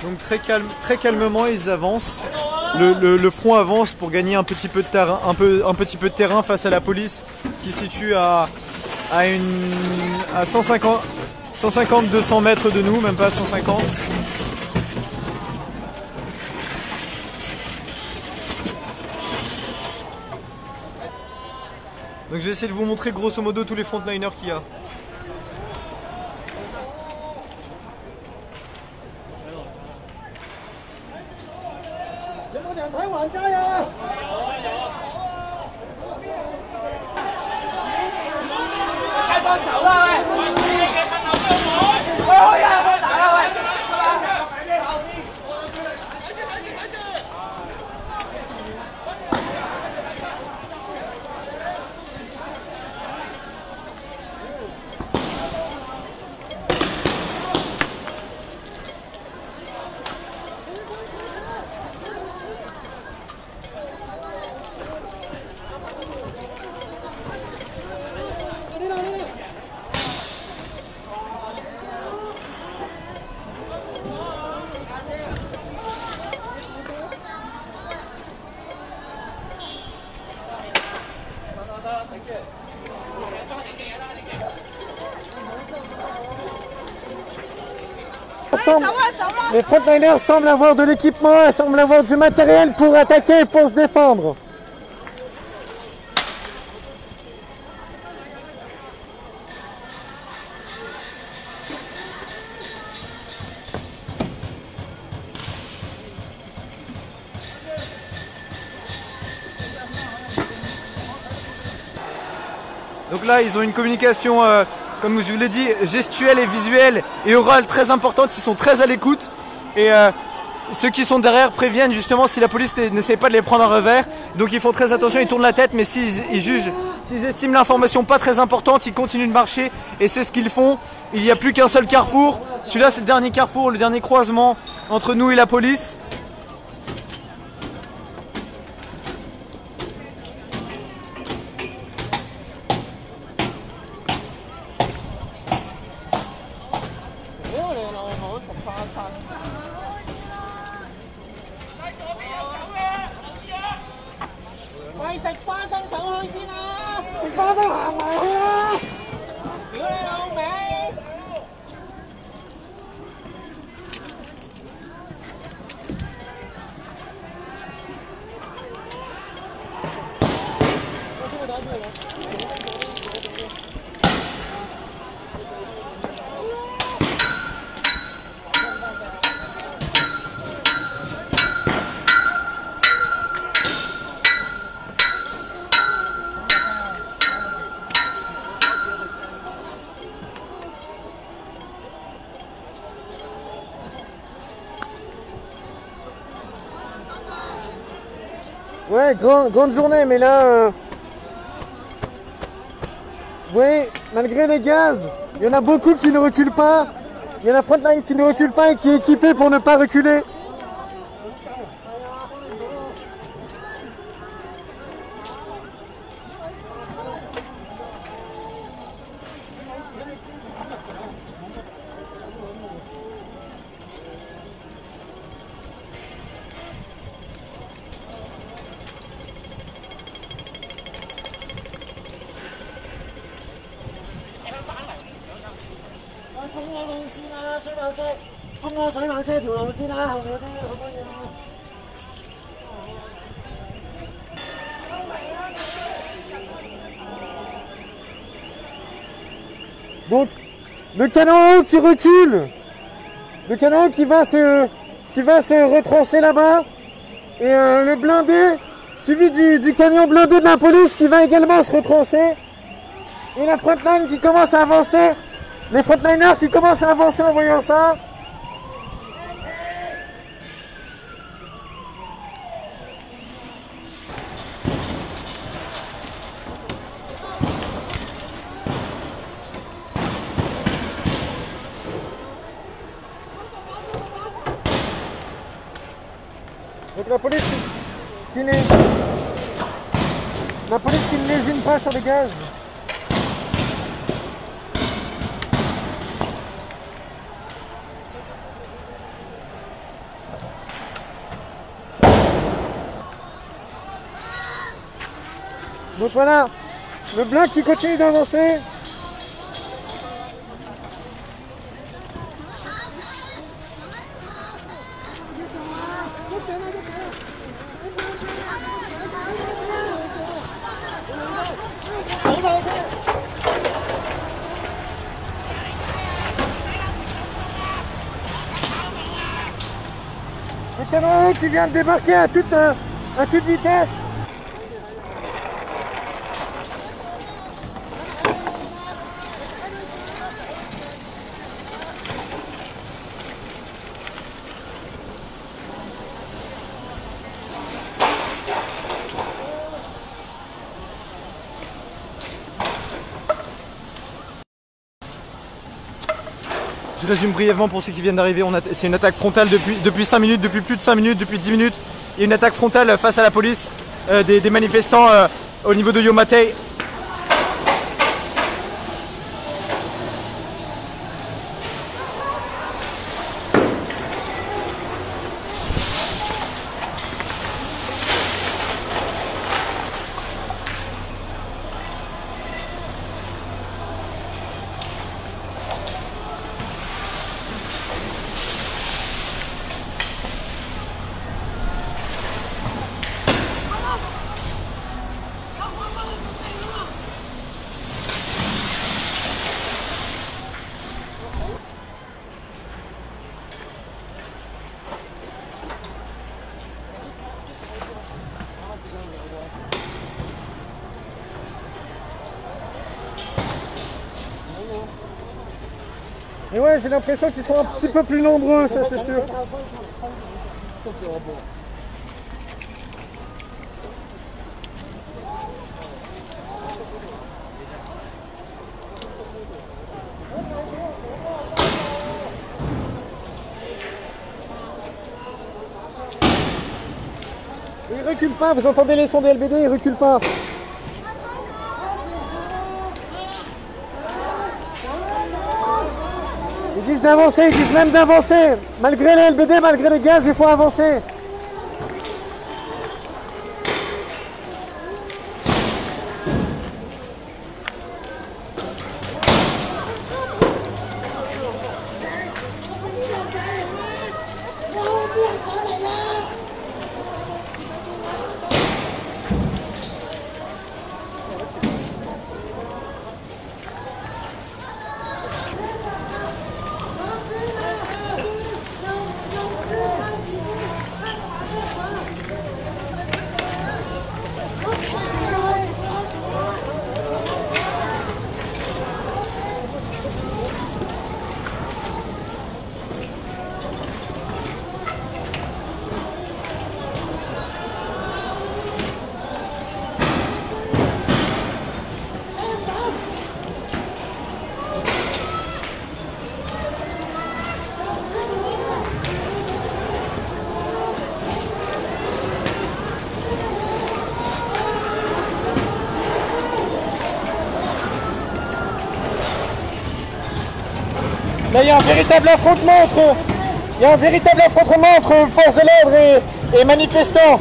Donc très calmement ils avancent. Le front avance pour gagner un petit peu de terrain, un petit peu de terrain face à la police qui se situe à 150-200 mètres de nous, même pas 150. Donc je vais essayer de vous montrer grosso modo tous les frontliners qu'il y a. Les frontliners semblent avoir de l'équipement, semblent avoir du matériel pour attaquer et pour se défendre. Donc là, ils ont une communication, comme je vous l'ai dit, gestuelle et visuelle et orale très importante. Ils sont très à l'écoute. Et ceux qui sont derrière préviennent justement si la police n'essaie pas de les prendre en revers. Donc ils font très attention, ils tournent la tête. Mais s'ils estiment l'information pas très importante, ils continuent de marcher. Et c'est ce qu'ils font. Il n'y a plus qu'un seul carrefour. Celui-là, c'est le dernier carrefour, le dernier croisement entre nous et la police. Ouais, grande journée, mais là, vous voyez, malgré les gaz, il y en a beaucoup qui ne reculent pas. Il y a la frontline qui ne recule pas et qui est équipée pour ne pas reculer. Donc, le canon qui recule, le canon qui va se retrancher là-bas, et le blindé, suivi du camion blindé de la police qui va également se retrancher, et la frontline qui commence à avancer, les frontliners qui commencent à avancer en voyant ça. La police qui n'est... La police qui ne lésine pas sur les gaz. Donc voilà, le blanc qui continue d'avancer. Le camion qui vient de débarquer à toute vitesse. Je résume brièvement pour ceux qui viennent d'arriver, c'est une attaque frontale depuis 5 minutes, depuis plus de 5 minutes, depuis 10 minutes. Il y a une attaque frontale face à la police des manifestants au niveau de Yomatei. Et ouais, j'ai l'impression qu'ils sont un petit peu plus nombreux, ça c'est sûr. Ils reculent pas, vous entendez les sons de LBD, ils reculent pas. Ils disent d'avancer, ils disent même d'avancer. Malgré les LBD, malgré les gaz, il faut avancer. Là, il y a un véritable affrontement entre forces de l'ordre et manifestants.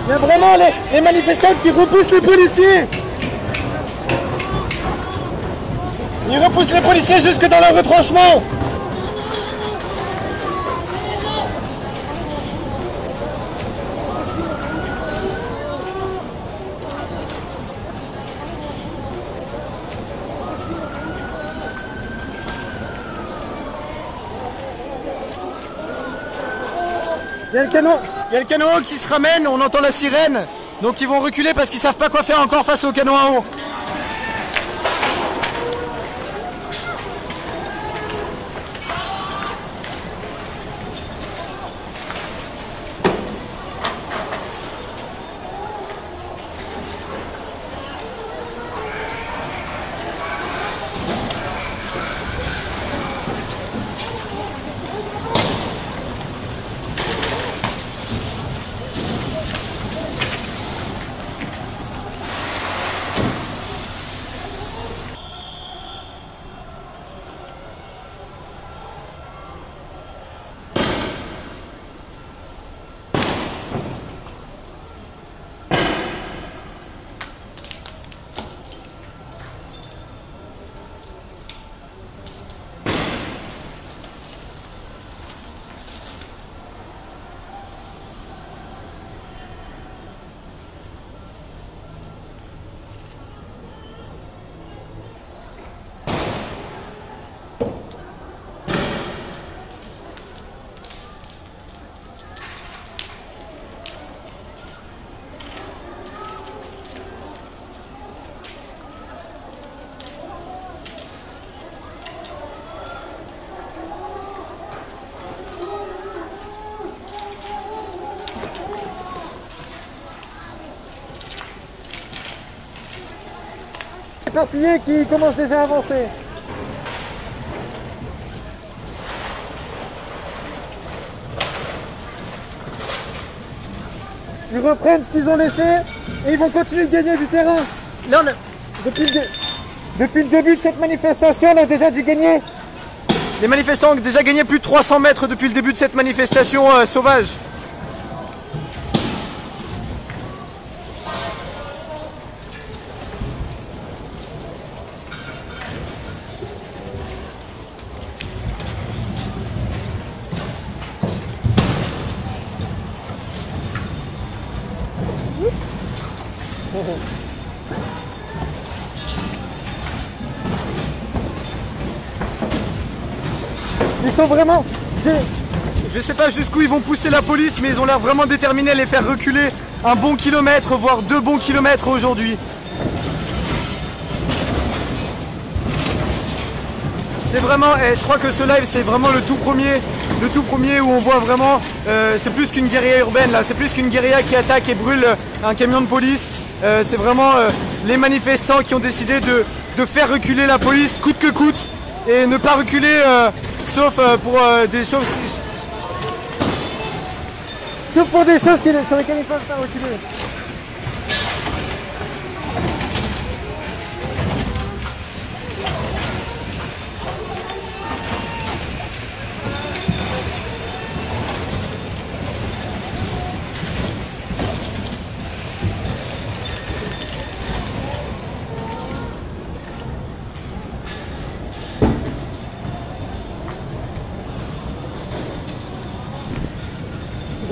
Il y a vraiment les manifestants qui repoussent les policiers. Ils repoussent les policiers jusque dans leur retranchement. Il y a le canon haut qui se ramène, on entend la sirène. Donc ils vont reculer parce qu'ils savent pas quoi faire encore face au canon à eau. éparpillés qui commencent déjà à avancer. Ils reprennent ce qu'ils ont laissé et ils vont continuer de gagner du terrain. Là, Depuis le début de cette manifestation, on a déjà dû gagner. les manifestants ont déjà gagné plus de 300 mètres depuis le début de cette manifestation sauvage. Ils sont vraiment... Je sais pas jusqu'où ils vont pousser la police, mais ils ont l'air vraiment déterminés à les faire reculer un bon kilomètre, voire 2 bons kilomètres aujourd'hui. C'est vraiment, et je crois que ce live c'est vraiment le tout premier où on voit vraiment, c'est plus qu'une guérilla urbaine là, c'est plus qu'une guérilla qui attaque et brûle un camion de police. C'est vraiment les manifestants qui ont décidé de faire reculer la police coûte que coûte et ne pas reculer sauf pour des choses. Sauf pour des choses sur lesquelles ils peuvent pas reculer.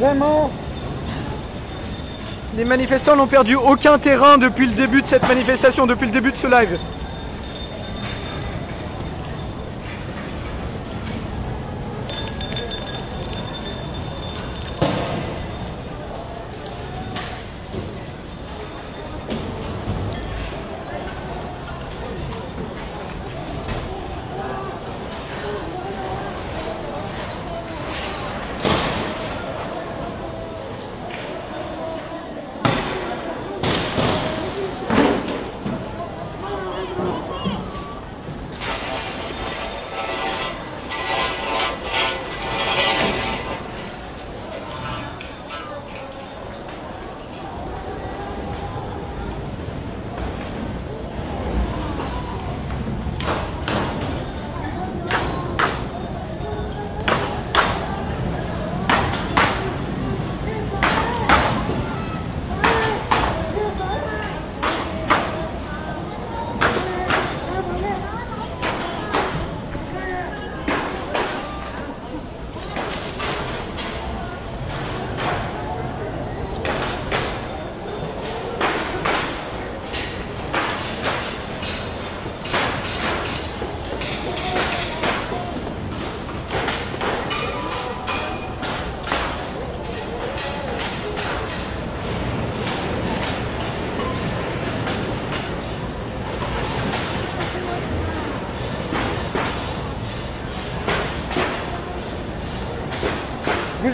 Vraiment, Les manifestants n'ont perdu aucun terrain depuis le début de cette manifestation, depuis le début de ce live.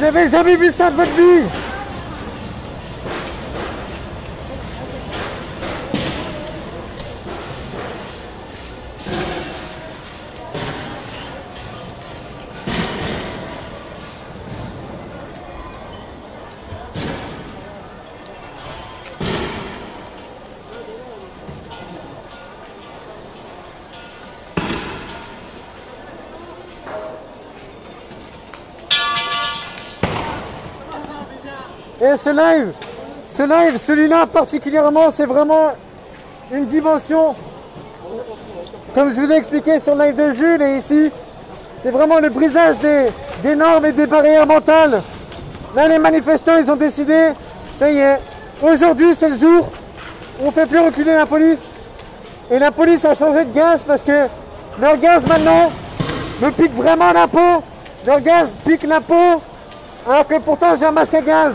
vous avez jamais vu ça de votre vie. Et ce live, celui-là particulièrement, c'est vraiment une dimension, comme je vous l'ai expliqué sur le live de Jules et ici, c'est vraiment le brisage des normes et des barrières mentales. Là, les manifestants, ils ont décidé, ça y est, aujourd'hui c'est le jour où on ne fait plus reculer la police. Et la police a changé de gaz parce que leur gaz maintenant me pique vraiment la peau. Leur gaz pique la peau, alors que pourtant j'ai un masque à gaz.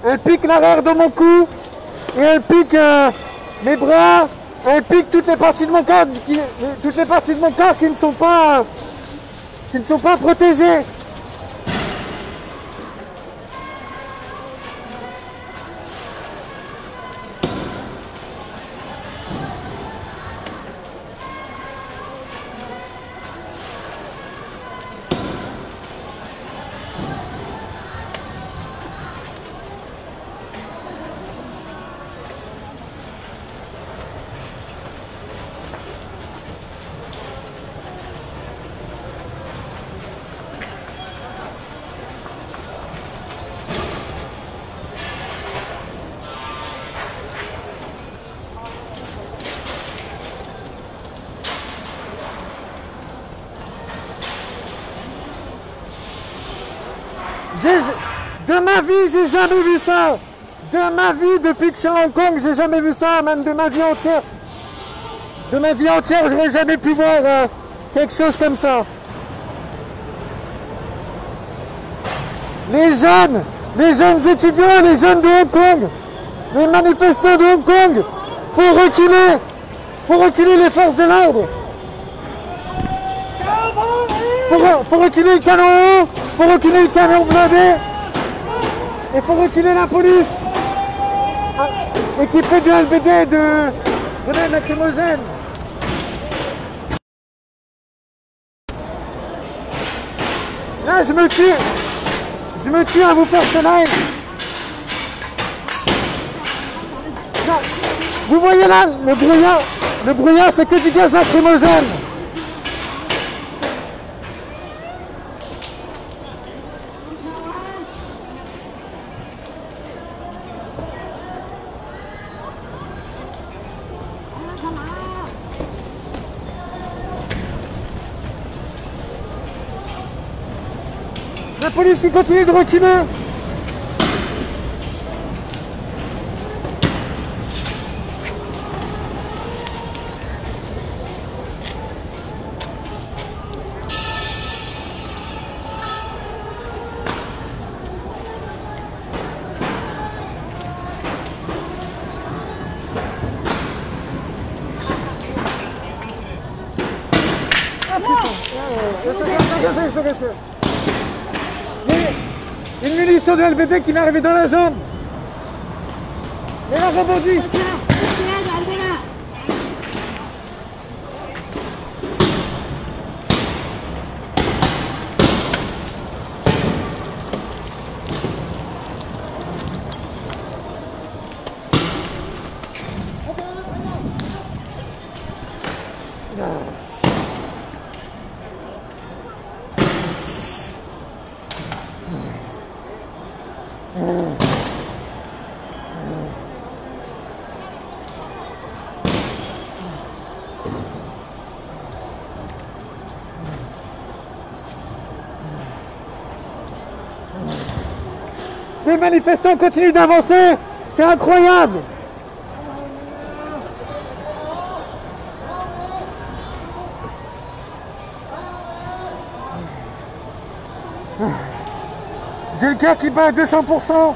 Elle pique l'arrière de mon cou et elle pique mes bras, elle pique toutes les parties de mon corps, qui ne sont pas protégées. De ma vie, j'ai jamais vu ça. De ma vie, depuis que je suis à Hong Kong, j'ai jamais vu ça, même de ma vie entière. De ma vie entière, j'aurais jamais pu voir quelque chose comme ça. Les jeunes étudiants, les jeunes de Hong Kong, les manifestants de Hong Kong, faut reculer les forces de l'ordre. Faut reculer le canon haut, faut reculer le camion blindé, et faut reculer la police équipée du LBD et de grenades lacrymogènes. Là, je me tue à vous faire ce live. Non. Vous voyez là, le brouillard, c'est que du gaz lacrymogène. La police qui continue de reculer. Une munition de LBD qui m'est arrivée dans la jambe. Elle a rebondi. Les manifestants continuent d'avancer, c'est incroyable. J'ai le cœur qui bat à 200%.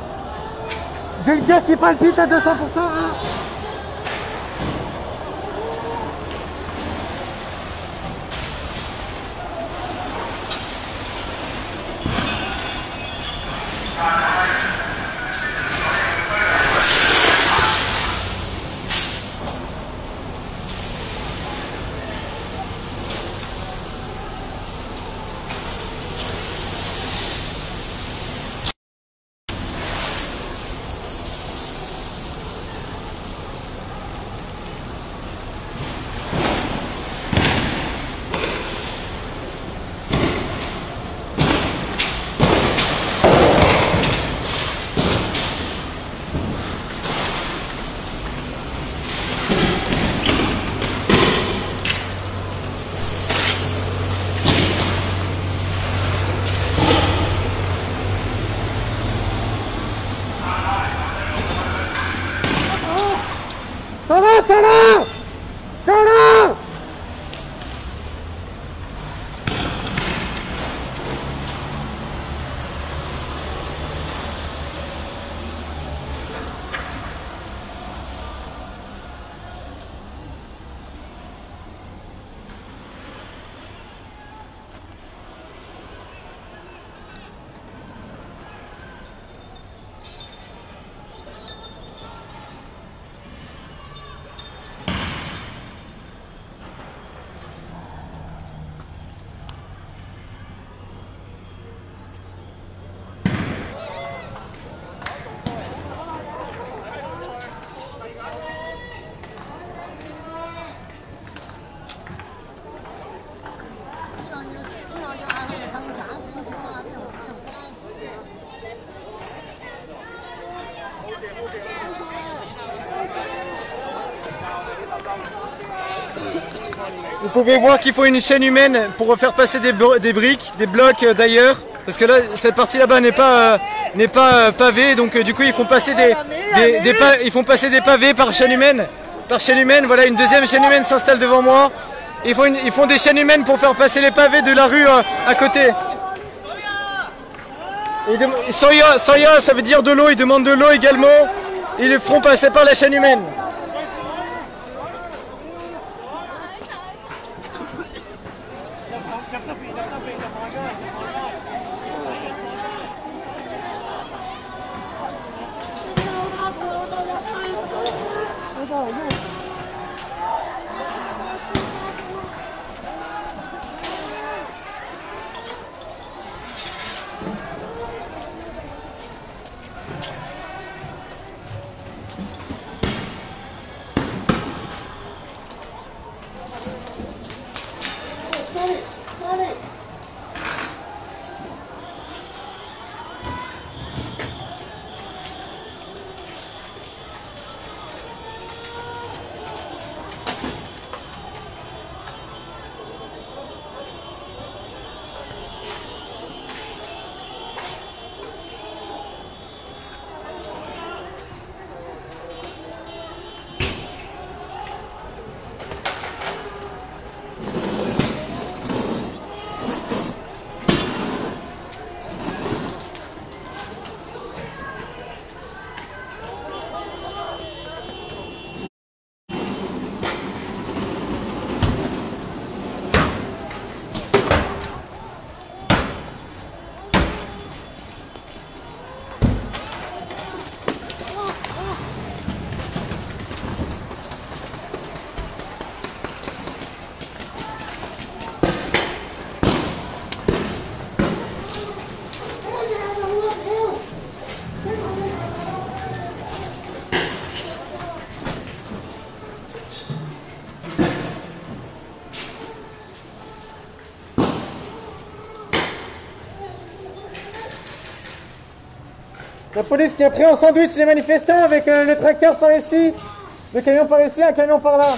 J'ai le cœur qui palpite à 200%. T'en as! Vous pouvez voir qu'il faut une chaîne humaine pour faire passer des briques, des blocs d'ailleurs. parce que là cette partie là-bas n'est pas pavée, donc du coup ils font passer ils font passer des pavés par chaîne humaine. Voilà, une deuxième chaîne humaine s'installe devant moi. Ils font des chaînes humaines pour faire passer les pavés de la rue à côté. Soya, ça veut dire de l'eau, ils demandent de l'eau également. Ils le feront passer par la chaîne humaine. La police qui a pris en sandwich les manifestants avec le tracteur par ici, le camion par ici, un camion par là.